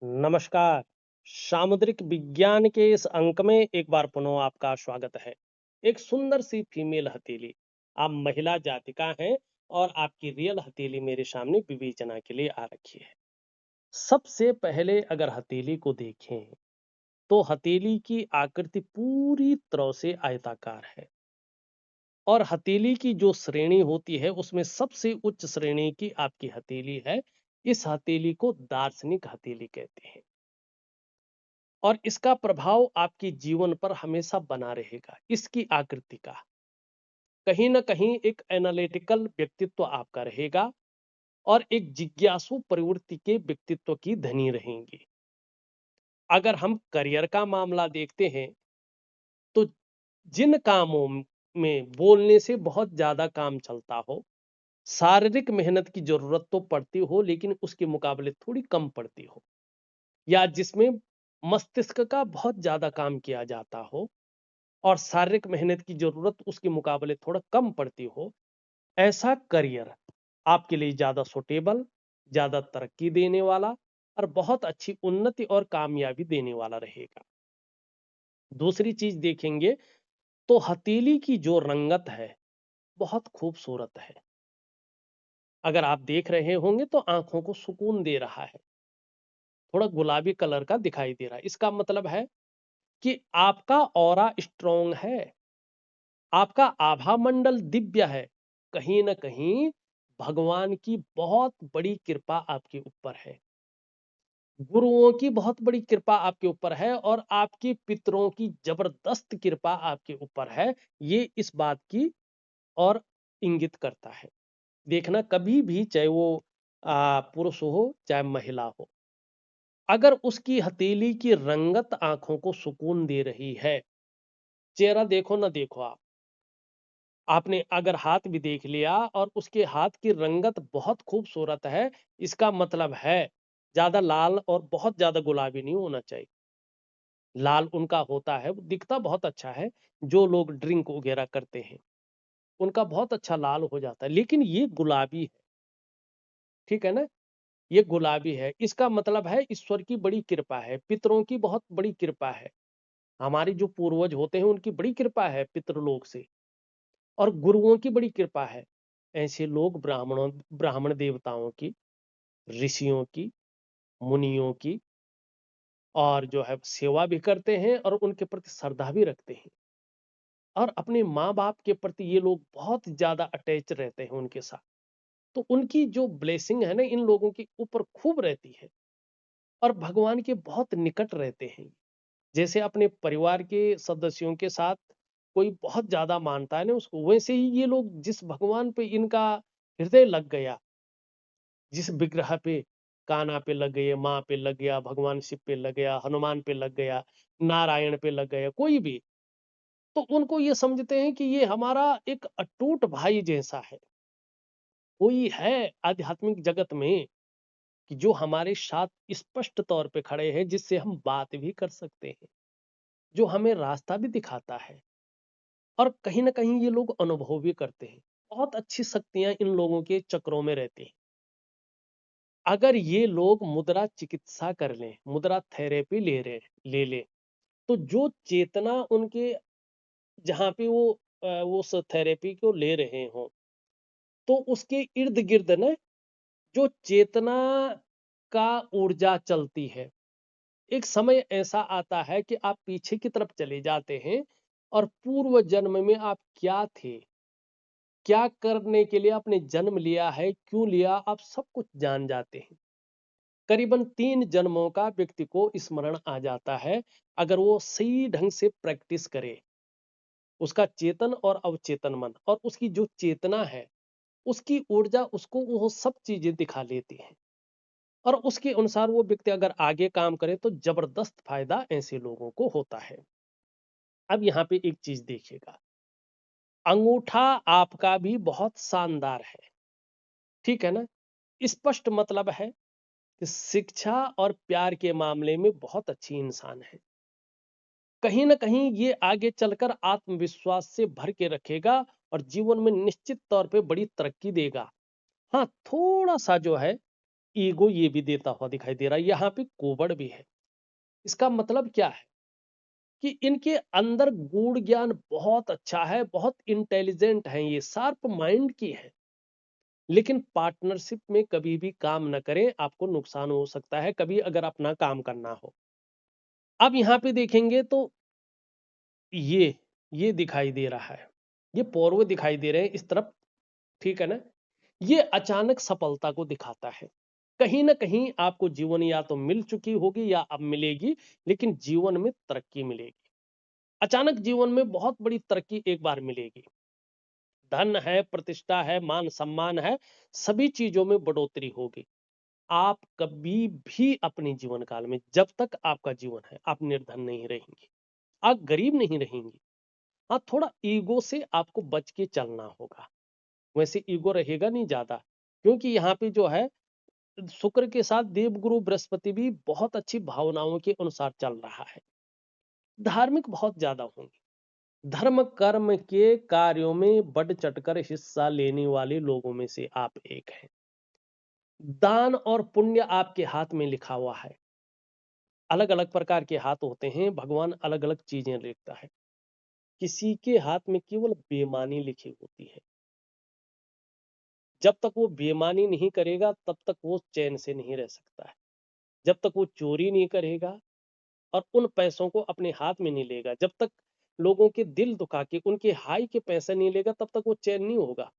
नमस्कार। सामुद्रिक विज्ञान के इस अंक में एक बार पुनः आपका स्वागत है। एक सुंदर सी फीमेल हथेली। आप महिला जातिका हैं और आपकी रियल हथेली मेरे सामने विवेचना के लिए आ रखी है। सबसे पहले अगर हथेली को देखें तो हथेली की आकृति पूरी तरह से आयताकार है और हथेली की जो श्रेणी होती है उसमें सबसे उच्च श्रेणी की आपकी हथेली है। इस हथेली को दार्शनिक हथेली कहते हैं और इसका प्रभाव आपके जीवन पर हमेशा बना रहेगा। इसकी आकृति का कहीं ना कहीं एक एनालिटिकल व्यक्तित्व आपका रहेगा और एक जिज्ञासु प्रवृत्ति के व्यक्तित्व की धनी रहेंगी। अगर हम करियर का मामला देखते हैं तो जिन कामों में बोलने से बहुत ज्यादा काम चलता हो, शारीरिक मेहनत की जरूरत तो पड़ती हो लेकिन उसके मुकाबले थोड़ी कम पड़ती हो, या जिसमें मस्तिष्क का बहुत ज्यादा काम किया जाता हो और शारीरिक मेहनत की जरूरत उसके मुकाबले थोड़ा कम पड़ती हो, ऐसा करियर आपके लिए ज्यादा सुटेबल, ज्यादा तरक्की देने वाला और बहुत अच्छी उन्नति और कामयाबी देने वाला रहेगा। दूसरी चीज देखेंगे तो हथेली की जो रंगत है बहुत खूबसूरत है। अगर आप देख रहे होंगे तो आंखों को सुकून दे रहा है, थोड़ा गुलाबी कलर का दिखाई दे रहा है। इसका मतलब है कि आपका ऑरा स्ट्रॉन्ग है, आपका आभा मंडल दिव्य है। कहीं ना कहीं भगवान की बहुत बड़ी कृपा आपके ऊपर है, गुरुओं की बहुत बड़ी कृपा आपके ऊपर है और आपके पितरों की जबरदस्त कृपा आपके ऊपर है। ये इस बात की और इंगित करता है। देखना कभी भी, चाहे वो पुरुष हो चाहे महिला हो, अगर उसकी हथेली की रंगत आंखों को सुकून दे रही है, चेहरा देखो ना देखो, आपने अगर हाथ भी देख लिया और उसके हाथ की रंगत बहुत खूबसूरत है, इसका मतलब है ज्यादा लाल और बहुत ज्यादा गुलाबी नहीं होना चाहिए। लाल उनका होता है, वो दिखता बहुत अच्छा है। जो लोग ड्रिंक वगैरह करते हैं उनका बहुत अच्छा लाल हो जाता है, लेकिन ये गुलाबी है। ठीक है ना? ये गुलाबी है, इसका मतलब है ईश्वर की बड़ी कृपा है, पितरों की बहुत बड़ी कृपा है। हमारे जो पूर्वज होते हैं उनकी बड़ी कृपा है पितृलोक से, और गुरुओं की बड़ी कृपा है। ऐसे लोग ब्राह्मण देवताओं की, ऋषियों की, मुनियों की और जो है सेवा भी करते हैं और उनके प्रति श्रद्धा भी रखते हैं। और अपने माँ बाप के प्रति ये लोग बहुत ज्यादा अटैच रहते हैं उनके साथ। तो उनकी जो ब्लेसिंग है ना इन लोगों के ऊपर खूब रहती है और भगवान के बहुत निकट रहते हैं। जैसे अपने परिवार के सदस्यों के साथ कोई बहुत ज्यादा मानता है ना उसको, वैसे ही ये लोग जिस भगवान पे इनका हृदय लग गया, जिस विग्रह पे, कान्हा पे लग गए, माँ पे लग गया, भगवान शिव पे लग गया, हनुमान पे लग गया, नारायण पे लग गया, कोई भी, तो उनको ये समझते हैं कि ये हमारा एक अटूट भाई जैसा है। कोई है आध्यात्मिक जगत में कि जो हमारे साथ स्पष्ट तौर पे खड़े हैं, जिससे हम बात भी कर सकते हैं, जो हमें रास्ता भी दिखाता है और कहीं ना कहीं ये लोग अनुभव भी करते हैं। बहुत अच्छी शक्तियां इन लोगों के चक्रों में रहती हैं। अगर ये लोग मुद्रा चिकित्सा कर लें, मुद्रा थेरेपी ले लें, तो जो चेतना उनके, जहाँ पे वो उस थेरेपी को ले रहे हों, तो उसके इर्द गिर्द ना जो चेतना का ऊर्जा चलती है, एक समय ऐसा आता है कि आप पीछे की तरफ चले जाते हैं और पूर्व जन्म में आप क्या थे, क्या करने के लिए आपने जन्म लिया है, क्यों लिया, आप सब कुछ जान जाते हैं। करीबन 3 जन्मों का व्यक्ति को स्मरण आ जाता है अगर वो सही ढंग से प्रैक्टिस करे। उसका चेतन और अवचेतन मन और उसकी जो चेतना है, उसकी ऊर्जा उसको वो सब चीजें दिखा लेती है और उसके अनुसार वो व्यक्ति अगर आगे काम करे तो जबरदस्त फायदा ऐसे लोगों को होता है। अब यहाँ पे एक चीज देखिएगा, अंगूठा आपका भी बहुत शानदार है। ठीक है ना? स्पष्ट मतलब है कि शिक्षा और प्यार के मामले में बहुत अच्छी इंसान है। कहीं ना कहीं ये आगे चलकर आत्मविश्वास से भर के रखेगा और जीवन में निश्चित तौर पे बड़ी तरक्की देगा। हाँ, थोड़ा सा जो है ईगो ये भी देता हुआ दिखाई दे रहा है। यहाँ पे कोबड़ भी है। इसका मतलब क्या है कि इनके अंदर गूढ़ ज्ञान बहुत अच्छा है, बहुत इंटेलिजेंट हैं, ये शार्प माइंड की है। लेकिन पार्टनरशिप में कभी भी काम न करें, आपको नुकसान हो सकता है कभी अगर अपना काम करना हो। अब यहाँ पे देखेंगे तो ये दिखाई दे रहा है, ये पौरव दिखाई दे रहे हैं इस तरफ, ठीक है ना। ये अचानक सफलता को दिखाता है। कहीं ना कहीं आपको जीवन या तो मिल चुकी होगी या अब मिलेगी, लेकिन जीवन में तरक्की मिलेगी। अचानक जीवन में बहुत बड़ी तरक्की एक बार मिलेगी। धन है, प्रतिष्ठा है, मान सम्मान है, सभी चीजों में बढ़ोतरी होगी। आप कभी भी अपने जीवन काल में, जब तक आपका जीवन है, आप निर्धन नहीं रहेंगे, आप गरीब नहीं रहेंगे। हाँ, थोड़ा ईगो से आपको बच के चलना होगा। वैसे ईगो रहेगा नहीं ज्यादा, क्योंकि यहाँ पे जो है शुक्र के साथ देवगुरु बृहस्पति भी बहुत अच्छी भावनाओं के अनुसार चल रहा है। धार्मिक बहुत ज्यादा होंगे। धर्म कर्म के कार्यों में बढ़ चढ़कर हिस्सा लेने वाले लोगों में से आप एक हैं। दान और पुण्य आपके हाथ में लिखा हुआ है। अलग अलग प्रकार के हाथ होते हैं, भगवान अलग अलग चीजें लिखता है। किसी के हाथ में केवल बेईमानी लिखी होती है। जब तक वो बेईमानी नहीं करेगा तब तक वो चैन से नहीं रह सकता है। जब तक वो चोरी नहीं करेगा और उन पैसों को अपने हाथ में नहीं लेगा, जब तक लोगों के दिल दुखा के उनके हाई के पैसे नहीं लेगा, तब तक वो चैन नहीं होगा।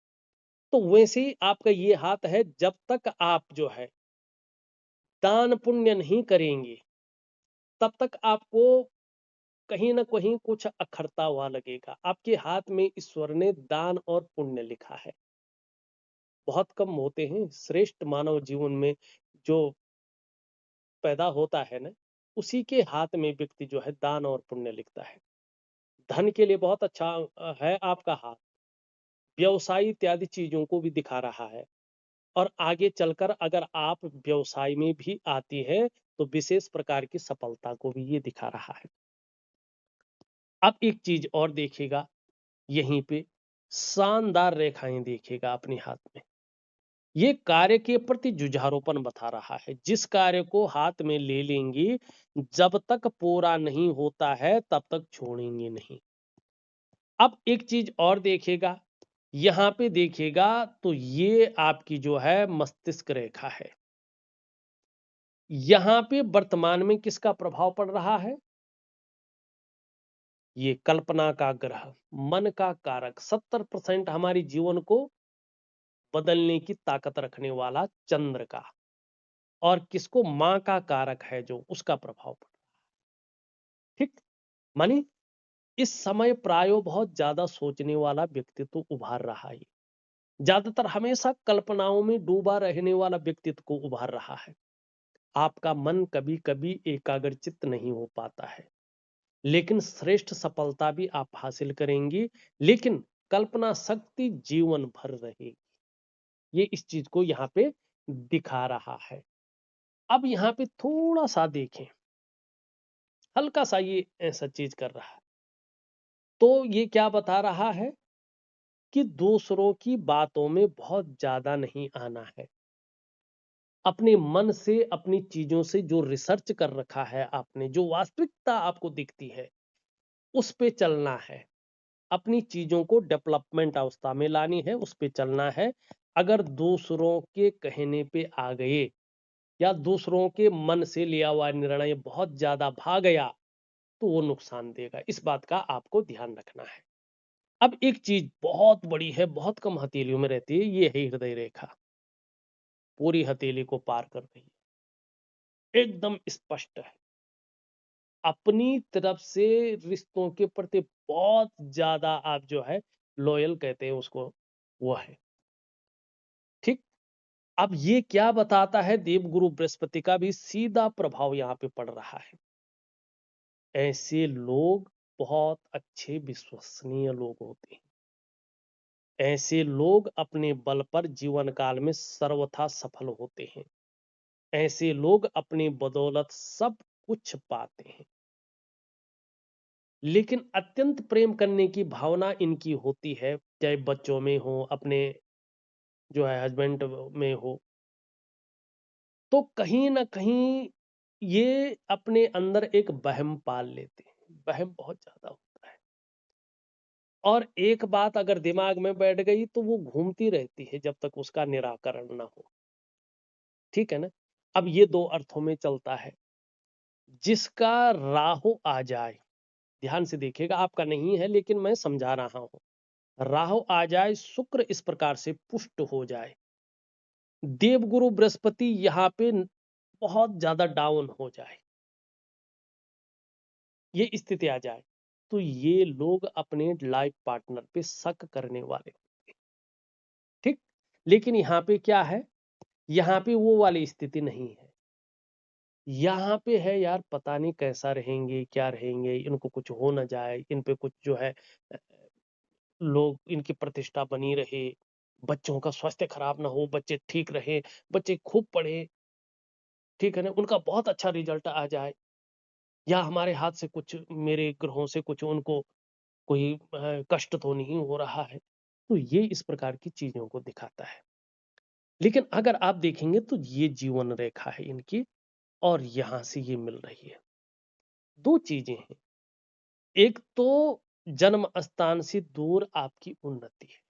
तो वैसे ही आपका ये हाथ है, जब तक आप जो है दान पुण्य नहीं करेंगे, तब तक आपको कहीं ना कहीं कुछ अखरता हुआ लगेगा। आपके हाथ में ईश्वर ने दान और पुण्य लिखा है। बहुत कम होते हैं श्रेष्ठ मानव जीवन में जो पैदा होता है ना, उसी के हाथ में व्यक्ति जो है दान और पुण्य लिखता है। धन के लिए बहुत अच्छा है आपका हाथ। व्यवसाय इत्यादि चीजों को भी दिखा रहा है। और आगे चलकर अगर आप व्यवसाय में भी आती है तो विशेष प्रकार की सफलता को भी ये दिखा रहा है। अब एक चीज और देखिएगा, यहीं पे शानदार रेखाएं देखिएगा अपने हाथ में। ये कार्य के प्रति जुझारूपन बता रहा है। जिस कार्य को हाथ में ले लेंगी, जब तक पूरा नहीं होता है तब तक छोड़ेंगे नहीं। अब एक चीज और देखिएगा, यहां पे देखिएगा तो ये आपकी जो है मस्तिष्क रेखा है। यहां पे वर्तमान में किसका प्रभाव पड़ रहा है? ये कल्पना का ग्रह, मन का कारक, 70% हमारे जीवन को बदलने की ताकत रखने वाला चंद्र का, और किसको, मां का कारक है जो, उसका प्रभाव पड़ रहा है। ठीक, मानी इस समय प्रायो बहुत ज्यादा सोचने वाला व्यक्तित्व उभार रहा है। ज्यादातर हमेशा कल्पनाओं में डूबा रहने वाला व्यक्तित्व को उभार रहा है। आपका मन कभी कभी एकाग्रचित्त नहीं हो पाता है, लेकिन श्रेष्ठ सफलता भी आप हासिल करेंगी। लेकिन कल्पना शक्ति जीवन भर रहेगी। ये इस चीज को यहाँ पे दिखा रहा है। अब यहाँ पे थोड़ा सा देखें, हल्का सा ये ऐसा चीज कर रहा है, तो ये क्या बता रहा है कि दूसरों की बातों में बहुत ज्यादा नहीं आना है। अपने मन से, अपनी चीजों से जो रिसर्च कर रखा है आपने, जो वास्तविकता आपको दिखती है, उस पे चलना है। अपनी चीजों को डेवलपमेंट अवस्था में लानी है, उस पे चलना है। अगर दूसरों के कहने पे आ गए या दूसरों के मन से लिया हुआ निर्णय बहुत ज्यादा भाग गया, तो वो नुकसान देगा। इस बात का आपको ध्यान रखना है। अब एक चीज बहुत बड़ी है, बहुत कम हथेलियों में रहती है, ये है हृदय रेखा। पूरी हथेली को पार कर रही है, एकदम स्पष्ट है। अपनी तरफ से रिश्तों के प्रति बहुत ज्यादा आप जो है लॉयल कहते हैं उसको, वो है। ठीक, अब ये क्या बताता है, देवगुरु बृहस्पति का भी सीधा प्रभाव यहाँ पे पड़ रहा है। ऐसे लोग बहुत अच्छे विश्वसनीय लोग होते हैं। ऐसे लोग अपने बल पर जीवन काल में सर्वथा सफल होते हैं। ऐसे लोग अपनी बदौलत सब कुछ पाते हैं। लेकिन अत्यंत प्रेम करने की भावना इनकी होती है, चाहे बच्चों में हो, अपने जो है हस्बैंड में हो, तो कहीं ना कहीं ये अपने अंदर एक वहम पाल लेते हैं। वहम बहुत ज्यादा होता है और एक बात अगर दिमाग में बैठ गई तो वो घूमती रहती है जब तक उसका निराकरण ना हो। ठीक है ना। अब ये दो अर्थों में चलता है। जिसका राहु आ जाए, ध्यान से देखिएगा, आपका नहीं है लेकिन मैं समझा रहा हूं। राहु आ जाए, शुक्र इस प्रकार से पुष्ट हो जाए, देवगुरु बृहस्पति यहाँ पे बहुत ज्यादा डाउन हो जाए, ये स्थिति आ जाए, तो ये लोग अपने लाइफ पार्टनर पे शक करने वाले होते हैं। ठीक। लेकिन यहाँ पे क्या है, यहाँ पे वो वाली स्थिति नहीं है। यहाँ पे है यार, पता नहीं कैसा रहेंगे, क्या रहेंगे, इनको कुछ हो ना जाए, इन पे कुछ जो है लोग, इनकी प्रतिष्ठा बनी रहे, बच्चों का स्वास्थ्य खराब ना हो, बच्चे ठीक रहे, बच्चे खूब पढ़े, ठीक है ना, उनका बहुत अच्छा रिजल्ट आ जाए, या हमारे हाथ से कुछ, मेरे ग्रहों से कुछ उनको कोई कष्ट तो नहीं हो रहा है। तो ये इस प्रकार की चीजों को दिखाता है। लेकिन अगर आप देखेंगे तो ये जीवन रेखा है इनकी, और यहां से ये मिल रही है। दो चीजें हैं, एक तो जन्म स्थान से दूर आपकी उन्नति है,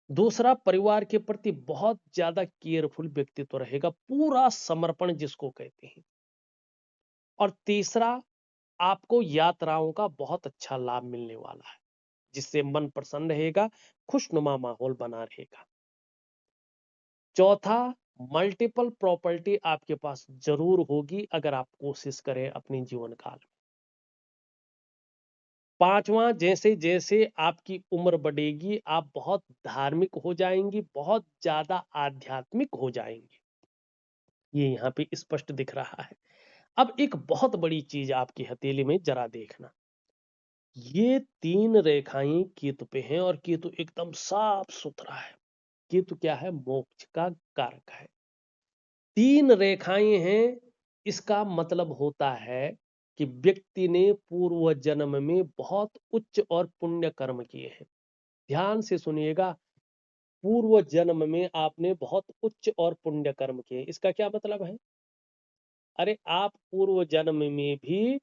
दूसरा परिवार के प्रति बहुत ज्यादा केयरफुल व्यक्तित्व रहेगा, पूरा समर्पण जिसको कहते हैं, और तीसरा आपको यात्राओं का बहुत अच्छा लाभ मिलने वाला है, जिससे मन प्रसन्न रहेगा, खुशनुमा माहौल बना रहेगा। चौथा, मल्टीपल प्रॉपर्टी आपके पास जरूर होगी अगर आप कोशिश करें अपने जीवन काल में। पांचवा, जैसे जैसे आपकी उम्र बढ़ेगी आप बहुत धार्मिक हो जाएंगी, बहुत ज्यादा आध्यात्मिक हो जाएंगे, ये यहाँ पे स्पष्ट दिख रहा है। अब एक बहुत बड़ी चीज आपकी हथेली में जरा देखना, ये तीन रेखाएं केतु पे हैं, और केतु एकदम साफ सुथरा है। केतु क्या है, मोक्ष का कारक है। तीन रेखाएं हैं, इसका मतलब होता है कि व्यक्ति ने पूर्व जन्म में बहुत उच्च और पुण्य कर्म किए हैं। ध्यान से सुनिएगा, पूर्व जन्म में आपने बहुत उच्च और पुण्य कर्म किए, इसका क्या मतलब है? अरे आप पूर्व जन्म में भी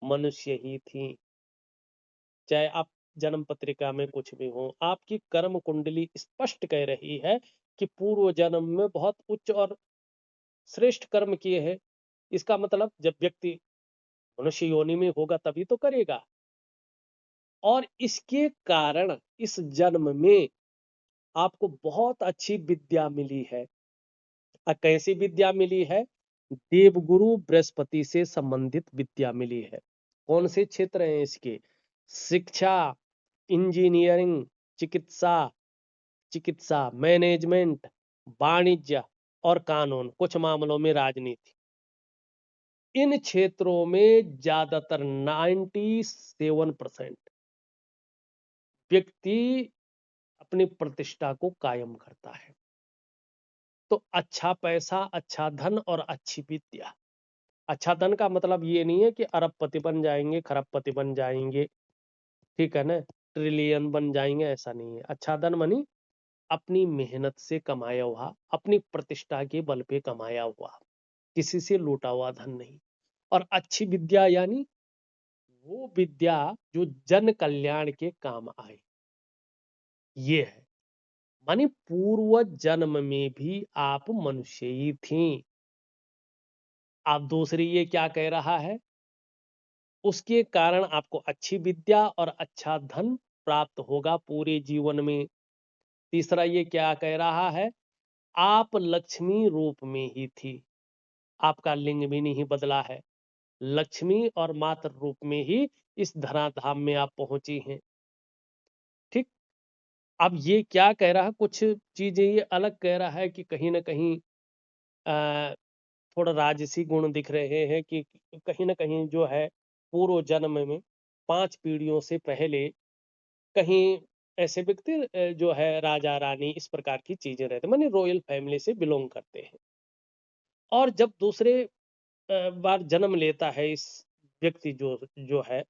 मनुष्य ही थी, चाहे आप जन्म पत्रिका में कुछ भी हो, आपकी कर्म कुंडली स्पष्ट कह रही है कि पूर्व जन्म में बहुत उच्च और श्रेष्ठ कर्म किए हैं। इसका मतलब जब व्यक्ति मनुष्य योनि में होगा तभी तो करेगा, और इसके कारण इस जन्म में आपको बहुत अच्छी विद्या मिली है। कैसी विद्या मिली है? देवगुरु बृहस्पति से संबंधित विद्या मिली है। कौन से क्षेत्र हैं इसके? शिक्षा, इंजीनियरिंग, चिकित्सा, मैनेजमेंट, वाणिज्य और कानून, कुछ मामलों में राजनीति। इन क्षेत्रों में ज्यादातर 97% व्यक्ति अपनी प्रतिष्ठा को कायम करता है। तो अच्छा पैसा, अच्छा धन और अच्छी विद्या। अच्छा धन का मतलब ये नहीं है कि अरबपति बन जाएंगे, खरबपति बन जाएंगे, ठीक है ना, ट्रिलियन बन जाएंगे, ऐसा नहीं है। अच्छा धन मानी अपनी मेहनत से कमाया हुआ, अपनी प्रतिष्ठा के बल पे कमाया हुआ, किसी से लूटा हुआ धन नहीं। और अच्छी विद्या यानी वो विद्या जो जन कल्याण के काम आए, ये है। मानी पूर्व जन्म में भी आप मनुष्य ही थी। आप दूसरी ये क्या कह रहा है? उसके कारण आपको अच्छी विद्या और अच्छा धन प्राप्त होगा पूरे जीवन में। तीसरा ये क्या कह रहा है? आप लक्ष्मी रूप में ही थी, आपका लिंग भी नहीं बदला है, लक्ष्मी और मातृ रूप में ही इस धराधाम में आप पहुंची हैं। ठीक। अब ये क्या कह रहा है, कुछ चीजें ये अलग कह रहा है कि कहीं ना कहीं थोड़ा राजसी गुण दिख रहे हैं, कि कहीं ना कहीं जो है पूर्व जन्म में 5 पीढ़ियों से पहले कहीं ऐसे व्यक्ति जो है राजा रानी इस प्रकार की चीजें रहते, माने रॉयल फैमिली से बिलोंग करते हैं। और जब दूसरे बार जन्म लेता है इस व्यक्ति जो जो है,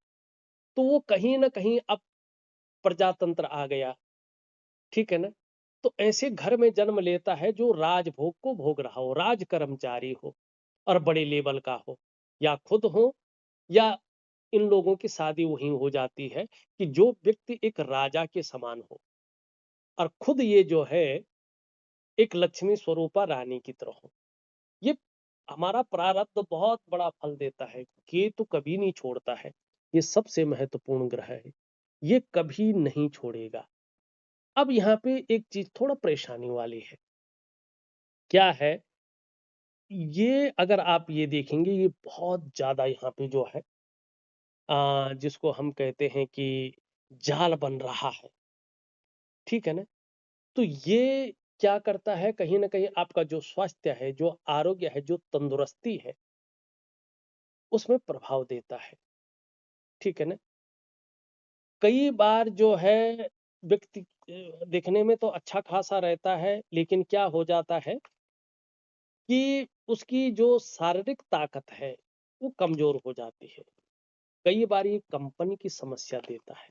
तो वो कहीं ना कहीं अब प्रजातंत्र आ गया, ठीक है ना, तो ऐसे घर में जन्म लेता है जो राजभोग को भोग रहा हो, राज कर्मचारी हो और बड़े लेवल का हो, या खुद हो या इन लोगों की शादी वहीं हो जाती है कि जो व्यक्ति एक राजा के समान हो और खुद ये जो है एक लक्ष्मी स्वरूपा रानी की तरह हो। ये हमारा प्रारब्ध बहुत बड़ा फल देता है। केतु कभी नहीं छोड़ता है। ये सबसे महत्वपूर्ण ग्रह है। ये कभी नहीं छोड़ेगा। अब यहाँ पे एक चीज थोड़ा परेशानी वाली है। क्या है? ये अगर आप ये देखेंगे, ये बहुत ज्यादा यहाँ पे जो है जिसको हम कहते हैं कि जाल बन रहा है। ठीक है ना? तो ये क्या करता है, कहीं ना कहीं आपका जो स्वास्थ्य है, जो आरोग्य है, जो तंदुरुस्ती है, उसमें प्रभाव देता है। ठीक है ना? कई बार जो है व्यक्ति दिखने में तो अच्छा खासा रहता है, लेकिन क्या हो जाता है कि उसकी जो शारीरिक ताकत है वो कमजोर हो जाती है। कई बार ये कंपनी की समस्या देता है।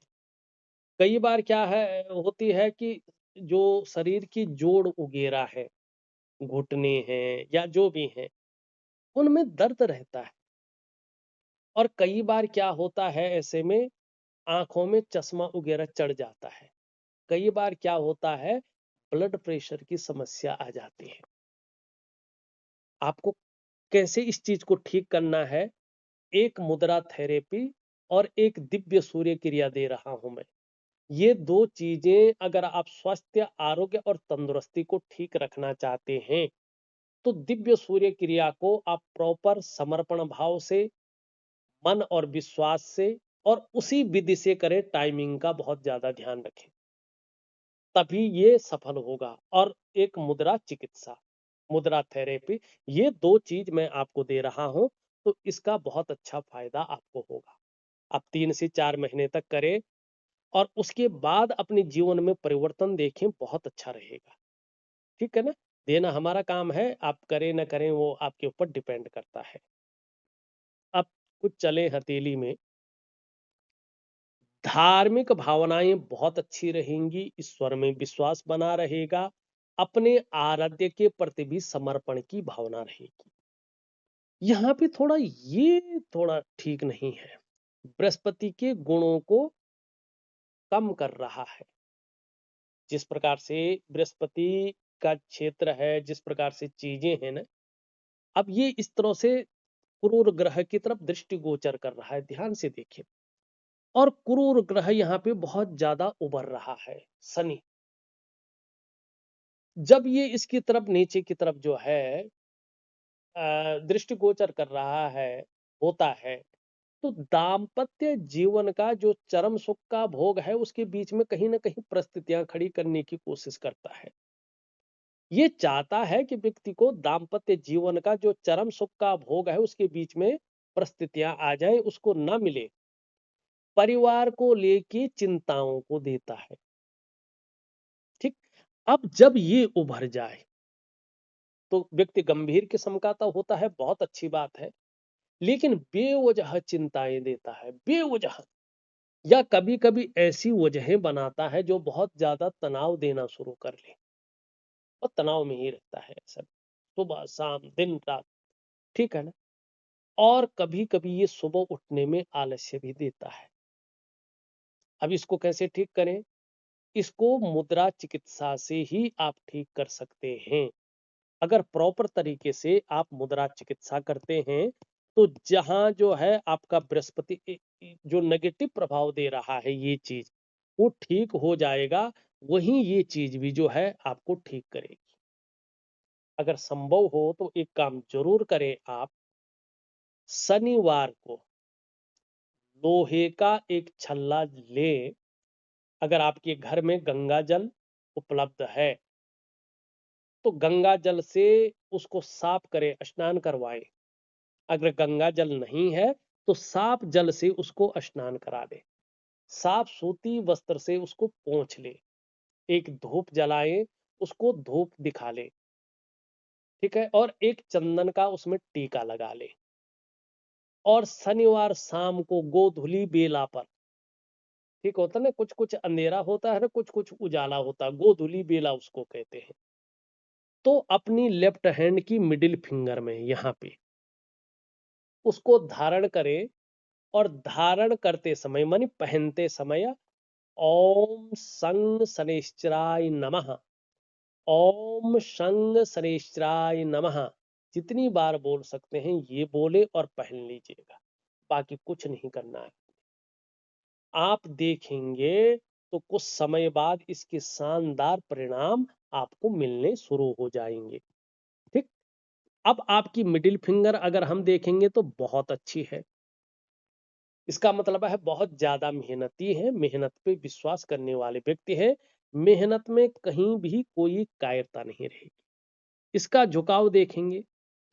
कई बार क्या है होती है कि जो शरीर की जोड़ वगैरह है, घुटने हैं या जो भी हैं, उनमें दर्द रहता है। और कई बार क्या होता है ऐसे में, आंखों में चश्मा वगैरह चढ़ जाता है। कई बार क्या होता है, ब्लड प्रेशर की समस्या आ जाती है। आपको कैसे इस चीज को ठीक करना है? एक मुद्रा थेरेपी और एक दिव्य सूर्य क्रिया दे रहा हूं मैं। ये दो चीजें अगर आप स्वास्थ्य, आरोग्य और तंदुरुस्ती को ठीक रखना चाहते हैं, तो दिव्य सूर्य क्रिया को आप प्रॉपर समर्पण भाव से, मन और विश्वास से और उसी विधि से करें। टाइमिंग का बहुत ज्यादा ध्यान रखें, तभी ये सफल होगा। और एक मुद्रा चिकित्सा, मुद्रा थेरेपी, ये दो चीज मैं आपको दे रहा हूं, तो इसका बहुत अच्छा फायदा आपको होगा। आप 3 से 4 महीने तक करें और उसके बाद अपने जीवन में परिवर्तन देखें, बहुत अच्छा रहेगा। ठीक है ना? देना हमारा काम है, आप करें ना करें वो आपके ऊपर डिपेंड करता है। अब कुछ चले हथेली में, धार्मिक भावनाएं बहुत अच्छी रहेंगी, ईश्वर में विश्वास बना रहेगा, अपने आराध्य के प्रति भी समर्पण की भावना रहेगी। यहाँ पे थोड़ा ठीक नहीं है। बृहस्पति के गुणों को कम कर रहा है। जिस प्रकार से बृहस्पति का क्षेत्र है, जिस प्रकार से चीजें हैं ना, अब ये इस तरह से क्रूर ग्रह की तरफ दृष्टि गोचर कर रहा है। ध्यान से देखिए। और क्रूर ग्रह यहाँ पे बहुत ज्यादा उभर रहा है, शनि। जब ये इसकी तरफ, नीचे की तरफ जो है दृष्टिगोचर कर रहा है, होता है, तो दाम्पत्य जीवन का जो चरम सुख का भोग है, उसके बीच में कहीं ना कहीं परिस्थितियां खड़ी करने की कोशिश करता है। ये चाहता है कि व्यक्ति को दाम्पत्य जीवन का जो चरम सुख का भोग है, उसके बीच में परिस्थितियां आ जाए, उसको न मिले। परिवार को लेके चिंताओं को देता है। ठीक। अब जब ये उभर जाए, तो व्यक्ति गंभीर किस्म का तो होता है, बहुत अच्छी बात है, लेकिन बेवजह चिंताएं देता है, बेवजह। या कभी कभी ऐसी वजहें बनाता है जो बहुत ज्यादा तनाव देना शुरू कर ले, और तनाव में ही रहता है सब, सुबह शाम दिन रात। ठीक है ना? और कभी कभी ये सुबह उठने में आलस्य भी देता है। अब इसको कैसे ठीक करें? इसको मुद्रा चिकित्सा से ही आप ठीक कर सकते हैं। अगर प्रॉपर तरीके से आप मुद्रा चिकित्सा करते हैं, तो जहां जो है आपका बृहस्पति जो नेगेटिव प्रभाव दे रहा है, ये चीज वो ठीक हो जाएगा। वहीं ये चीज भी जो है आपको ठीक करेगी। अगर संभव हो तो एक काम जरूर करें आप। शनिवार को लोहे का एक छल्ला लें। अगर आपके घर में गंगा जल उपलब्ध है, तो गंगा जल से उसको साफ करें, स्नान करवाएं। अगर गंगा जल नहीं है, तो साफ जल से उसको स्नान करा दे। साफ सूती वस्त्र से उसको पोंछ ले। एक धूप जलाएं, उसको धूप दिखा ले। ठीक है? और एक चंदन का उसमें टीका लगा ले। और शनिवार शाम को गोधूली बेला पर, ठीक होता ना, कुछ कुछ अंधेरा होता है ना, कुछ कुछ उजाला होता है, गोधूली बेला उसको कहते हैं। तो अपनी लेफ्ट हैंड की मिडिल फिंगर में यहाँ पे उसको धारण करें, और धारण करते समय मानी पहनते समय ओम संग शनैश्चराय नमः, ओम संग शनैश्चराय नमः जितनी बार बोल सकते हैं ये बोले और पहन लीजिएगा। बाकी कुछ नहीं करना है। आप देखेंगे तो कुछ समय बाद इसके शानदार परिणाम आपको मिलने शुरू हो जाएंगे। ठीक। अब आपकी मिडिल फिंगर अगर हम देखेंगे तो बहुत अच्छी है। इसका मतलब है बहुत ज्यादा मेहनती है, मेहनत पे विश्वास करने वाले व्यक्ति है। मेहनत में कहीं भी कोई कायरता नहीं रहेगी। इसका झुकाव देखेंगे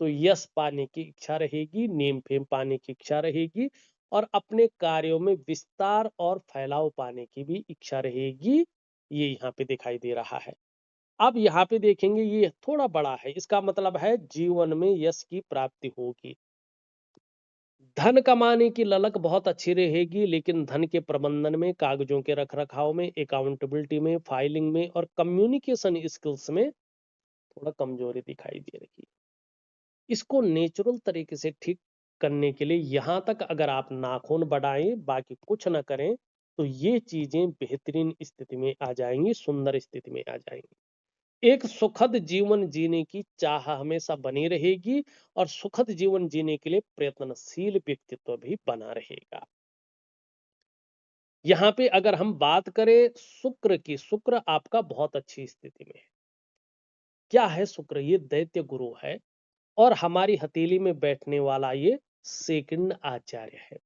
तो यश पाने की इच्छा रहेगी, नेम फेम पाने की इच्छा रहेगी, और अपने कार्यों में विस्तार और फैलाव पाने की भी इच्छा रहेगी। ये यहाँ पे दिखाई दे रहा है। अब यहाँ पे देखेंगे ये थोड़ा बड़ा है, इसका मतलब है जीवन में यश की प्राप्ति होगी। धन कमाने की ललक बहुत अच्छी रहेगी, लेकिन धन के प्रबंधन में, कागजों के रखरखाव में, अकाउंटेबिलिटी में, फाइलिंग में और कम्युनिकेशन स्किल्स में थोड़ा कमजोरी दिखाई दे रही है। इसको नेचुरल तरीके से ठीक करने के लिए यहां तक अगर आप नाखून बढ़ाएं, बाकी कुछ ना करें, तो ये चीजें बेहतरीन स्थिति में आ जाएंगी, सुंदर स्थिति में आ जाएंगी। एक सुखद जीवन जीने की चाह हमेशा बनी रहेगी, और सुखद जीवन जीने के लिए प्रयत्नशील व्यक्तित्व भी बना रहेगा। यहाँ पे अगर हम बात करें शुक्र की, शुक्र आपका बहुत अच्छी स्थिति में है। क्या है शुक्र? ये दैत्य गुरु है, और हमारी हथेली में बैठने वाला ये सेकंड आचार्य है।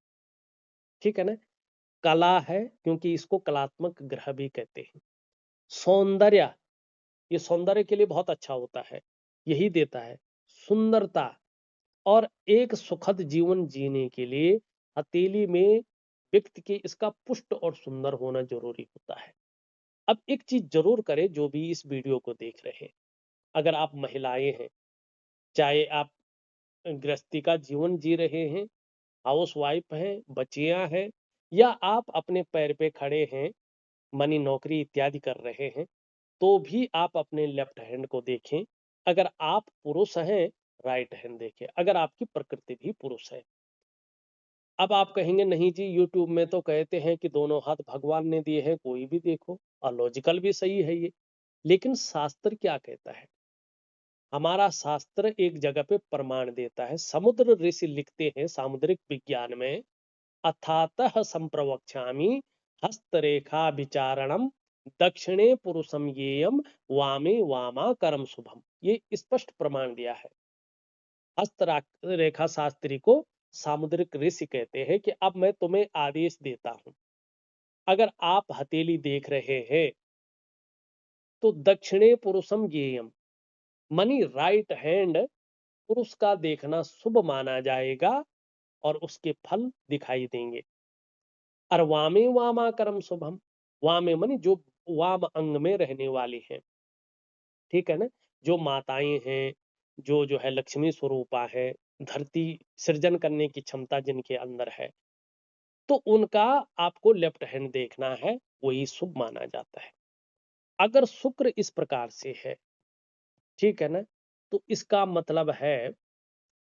ठीक है ना। कला है, क्योंकि इसको कलात्मक ग्रह भी कहते हैं। सौंदर्य, ये सौंदर्य के लिए बहुत अच्छा होता है, यही देता है सुंदरता। और एक सुखद जीवन जीने के लिए हथेली में व्यक्ति के इसका पुष्ट और सुंदर होना जरूरी होता है। अब एक चीज जरूर करें, जो भी इस वीडियो को देख रहे हैं, अगर आप महिलाएं हैं, चाहे आप गृहस्थी का जीवन जी रहे हैं, हाउस वाइफ हैं, बच्चियां हैं, या आप अपने पैर पे खड़े हैं, मनी नौकरी इत्यादि कर रहे हैं, तो भी आप अपने लेफ्ट हैंड को देखें। अगर आप पुरुष हैं, राइट हैंड देखें, अगर आपकी प्रकृति भी पुरुष है। अब आप कहेंगे नहीं जी, यूट्यूब में तो कहते हैं कि दोनों हाथ भगवान ने दिए हैं, कोई भी देखो, और लॉजिकल भी सही है ये। लेकिन शास्त्र क्या कहता है? हमारा शास्त्र एक जगह पे प्रमाण देता है। समुद्र ऋषि लिखते हैं सामुद्रिक विज्ञान में, अथातः संप्रवक्ष्यामि हस्तरेखा विचारणम दक्षिणे पुरुषम येयम वामे वामा करम शुभम। ये स्पष्ट प्रमाण दिया है। हस्त रेखा शास्त्री को सामुद्रिक ऋषि कहते हैं कि अब मैं तुम्हें आदेश देता हूं, अगर आप हथेली देख रहे हैं तो दक्षिणे पुरुषम ज्ञेयम, मनी राइट हैंड पुरुष का देखना शुभ माना जाएगा, और उसके फल दिखाई देंगे। और वामे वामा कर्म शुभम, वामे मनी जो वाम अंग में रहने वाली हैं, ठीक है ना, जो माताएं हैं, जो है लक्ष्मी स्वरूपा है, धरती सृजन करने की क्षमता जिनके अंदर है, तो उनका आपको लेफ्ट हैंड देखना है, वही शुभ माना जाता है। अगर शुक्र इस प्रकार से है, ठीक है ना, तो इसका मतलब है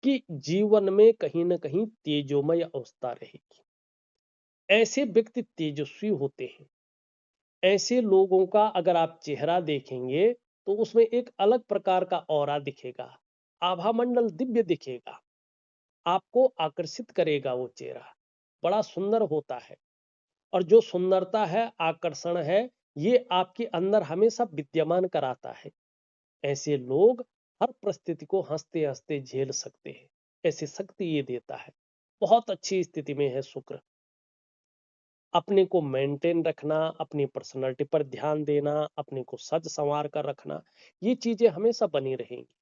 कि जीवन में कहीं ना कहीं तेजोमय अवस्था रहेगी। ऐसे व्यक्ति तेजस्वी होते हैं। ऐसे लोगों का अगर आप चेहरा देखेंगे तो उसमें एक अलग प्रकार का ऑरा दिखेगा, आभा मंडल दिव्य दिखेगा, आपको आकर्षित करेगा वो चेहरा, बड़ा सुंदर होता है। और जो सुंदरता है, आकर्षण है, ये आपके अंदर हमेशा विद्यमान कराता है। ऐसे लोग हर परिस्थिति को हंसते हंसते झेल सकते हैं, ऐसी शक्ति ये देता है। बहुत अच्छी स्थिति में है शुक्र। अपने को मेंटेन रखना, अपनी पर्सनालिटी पर ध्यान देना, अपने को सज संवार कर रखना, ये चीजें हमेशा बनी रहेंगी।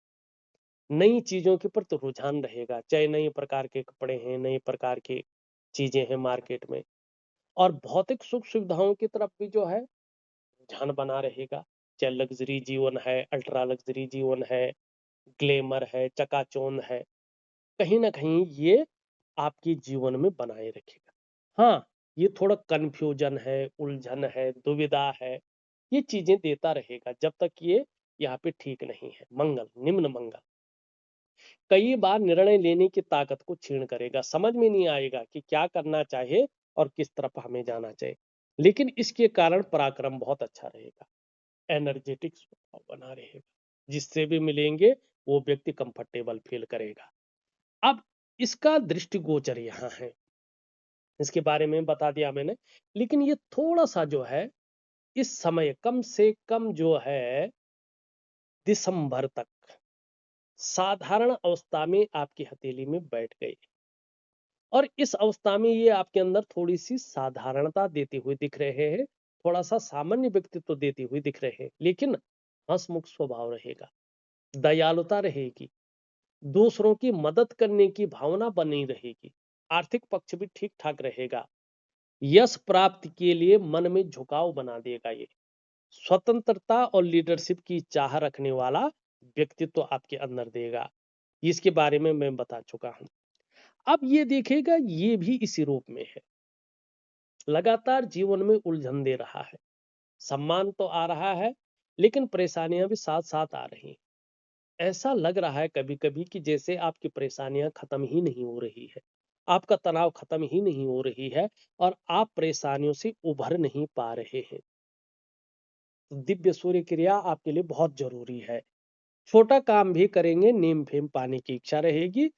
नई चीजों के प्रति रुझान रहेगा, चाहे नए प्रकार के कपड़े हैं, नए प्रकार की चीजें हैं मार्केट में, और भौतिक सुख सुविधाओं की तरफ भी जो है रुझान बना रहेगा। चाहे लग्जरी जीवन है, अल्ट्रा लग्जरी जीवन है, ग्लैमर है, चकाचौंध है, कहीं ना कहीं ये आपके जीवन में बनाए रखेगा। हाँ, ये थोड़ा कन्फ्यूजन है, उलझन है, दुविधा है, ये चीजें देता रहेगा जब तक ये यहाँ पे ठीक नहीं है। मंगल, निम्न मंगल कई बार निर्णय लेने की ताकत को क्षीण करेगा। समझ में नहीं आएगा कि क्या करना चाहिए और किस तरफ हमें जाना चाहिए, लेकिन इसके कारण पराक्रम बहुत अच्छा रहेगा। एनर्जेटिक स्वभाव बना रहेगा, जिससे भी मिलेंगे वो व्यक्ति कंफर्टेबल फील करेगा। अब इसका दृष्टिगोचर यहाँ है, इसके बारे में बता दिया मैंने, लेकिन ये थोड़ा सा जो है इस समय कम से कम जो है दिसंबर तक साधारण अवस्था में आपकी हथेली में बैठ गई और इस अवस्था में ये आपके अंदर थोड़ी सी साधारणता देते हुए दिख रहे हैं, थोड़ा सा सामान्य व्यक्तित्व देते हुए दिख रहे हैं, लेकिन हंसमुख स्वभाव रहेगा, दयालुता रहेगी, दूसरों की मदद करने की भावना बनी रहेगी, आर्थिक पक्ष भी ठीक ठाक रहेगा, यश प्राप्ति के लिए मन में झुकाव बना देगा। ये स्वतंत्रता और लीडरशिप की चाह रखने वाला व्यक्तित्व आपके अंदर देगा, इसके बारे में मैं बता चुका हूं। अब ये देखेगा ये भी इसी रूप में है, लगातार जीवन में उलझन दे रहा है, सम्मान तो आ रहा है लेकिन परेशानियां भी साथ साथ आ रही हैं। ऐसा लग रहा है कभी कभी कि जैसे आपकी परेशानियां खत्म ही नहीं हो रही है, आपका तनाव खत्म ही नहीं हो रही है और आप परेशानियों से उभर नहीं पा रहे हैं। दिव्य सूर्य क्रिया आपके लिए बहुत जरूरी है। छोटा काम भी करेंगे, नेम फेम पाने की इच्छा रहेगी।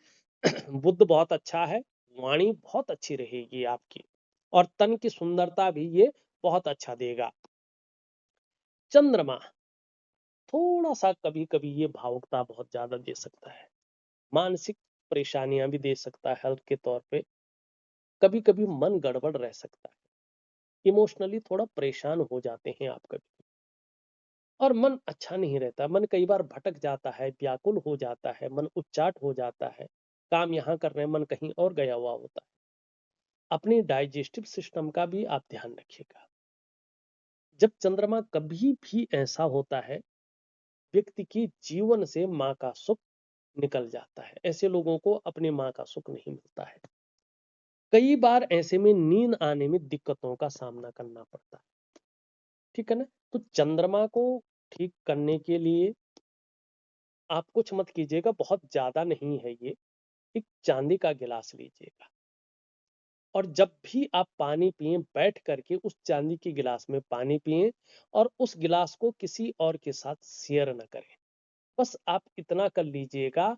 बुद्ध बहुत अच्छा है, वाणी बहुत अच्छी रहेगी आपकी और तन की सुंदरता भी ये बहुत अच्छा देगा। चंद्रमा थोड़ा सा कभी कभी ये भावुकता बहुत ज्यादा दे सकता है, मानसिक परेशानियां भी दे सकता है हेल्थ के तौर पे, कभी कभी मन गड़बड़ रह सकता है, इमोशनली थोड़ा परेशान हो जाते हैं आप कभी, और मन अच्छा नहीं रहता, मन कई बार भटक जाता है, व्याकुल हो जाता है, मन उच्चाट हो जाता है, काम यहाँ कर रहे हैं मन कहीं और गया हुआ होता है। अपनी डाइजेस्टिव सिस्टम का भी आप ध्यान रखिएगा। जब चंद्रमा कभी भी ऐसा होता है, व्यक्ति की जीवन से माँ का सुख निकल जाता है, ऐसे लोगों को अपनी माँ का सुख नहीं मिलता है। कई बार ऐसे में नींद आने में दिक्कतों का सामना करना पड़ता है, ठीक है ना। तो चंद्रमा को ठीक करने के लिए आप कुछ मत कीजिएगा, बहुत ज्यादा नहीं है ये, एक चांदी का गिलास लीजिएगा और जब भी आप पानी पिए बैठ करके उस चांदी के गिलास में पानी पिए और उस गिलास को किसी और के साथ शेयर न करें। बस आप इतना कर लीजिएगा,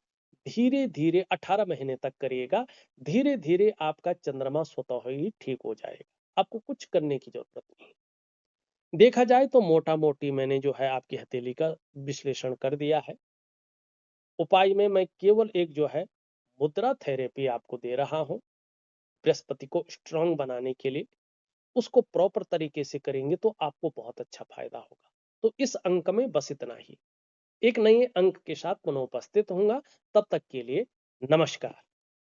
धीरे धीरे 18 महीने तक करिएगा, धीरे धीरे आपका चंद्रमा स्वतः ही ठीक हो जाएगा, आपको कुछ करने की जरूरत नहीं। देखा जाए तो मोटा मोटी मैंने जो है आपकी हथेली का विश्लेषण कर दिया है। उपाय में मैं केवल एक जो है मुद्रा थेरेपी आपको दे रहा हूं, बृहस्पति को स्ट्रांग बनाने के लिए। उसको प्रॉपर तरीके से करेंगे तो आपको बहुत अच्छा फायदा होगा। तो इस अंक में बस इतना ही। एक नए अंक के साथ पुनः उपस्थित होऊंगा, तब तक के लिए नमस्कार।